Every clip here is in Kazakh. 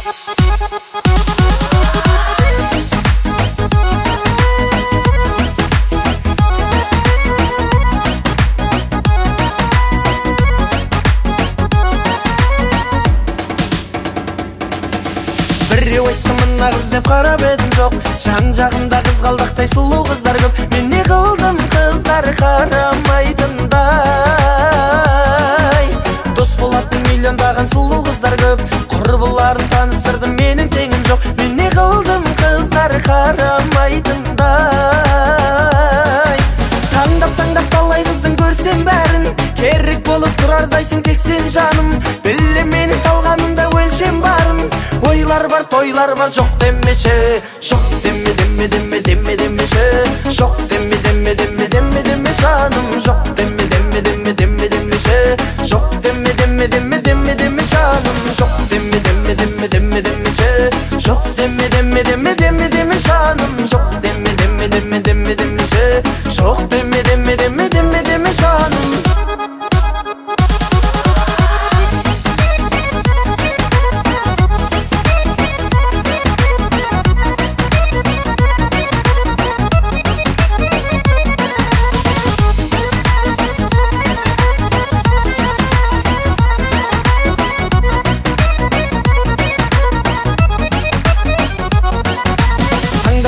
Біреу айтты мына қыз деп қарап едім жоқ, жан-жағымда қызғалдақтай сұлу қыздар көп. Мен не қылдым қыздар қарамайтындай, дос болатын миллиондаған сұлу қыздар көп, құрбыларын таныстырдым, менің теңім жоқ. Мен не қылдым қыздар қарамайтындай, таңдап талай қыздың көрсем бәрін, керек болып тұрардайсың тек сен жаным. Білем менің талғамымда өлшем барын, ойлар бар, тойлар бар, жоқ демеші, жоқ деме демеші, жоқ деме жаным, жоқ деме демеші, жоқ деме жаным, жоқ деме демеші, жоқ деме жаным, жоқ деме демеші, жоқ деме жаным.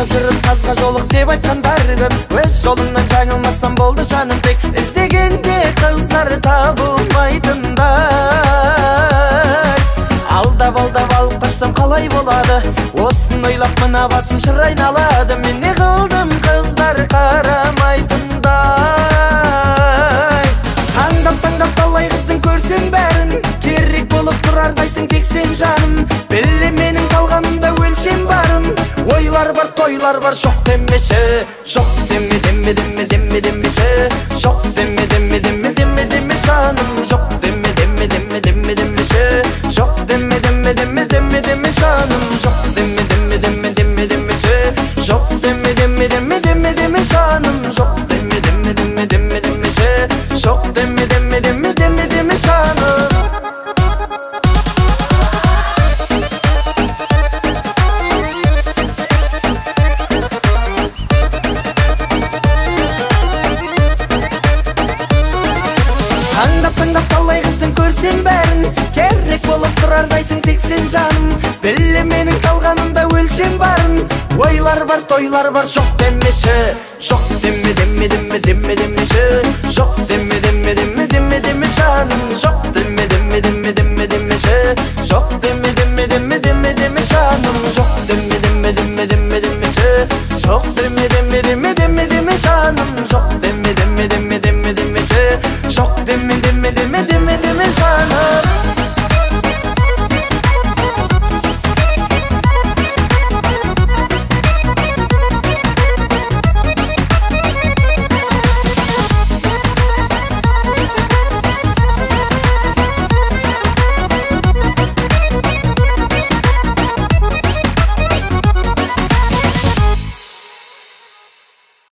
Жүріп тазға жолық деп айтқандар көп, өз жолыңнан жаңылмасам болды жаным тек, іздегенде қыздар табылмайтындай. Алдап алып қашсам қалай болады, осын ойлап мына басым шыр айналады. Мен не қылдым қыздар қарамайтындай, таңдап талай қыздың көрсем бәрін, керек болып тұрардайсың тек сен жаным. Біле менің талғамымда өлшем барын, ойлар бар, тойлар бар, жоқ демеші, жоқ деме демеші, жоқ деме жаным, жоқ деме демеші, жоқ деме жаным, жоқ деме демеші, жоқ деме жаным, жоқ деме демеші, жоқ деме жаным. Таңдап талай қыздың көрсем бәрін, керек болып тұрардайсың тек сен жаным. Біле менің талғамымда өлшем барын, ойлар бар, тойлар бар, жоқ демеші, жоқ деме демеші, жоқ деме жаным, жоқ деме демеші, жоқ деме жаным, жоқ деме демеші, жоқ деме жаным, жоқ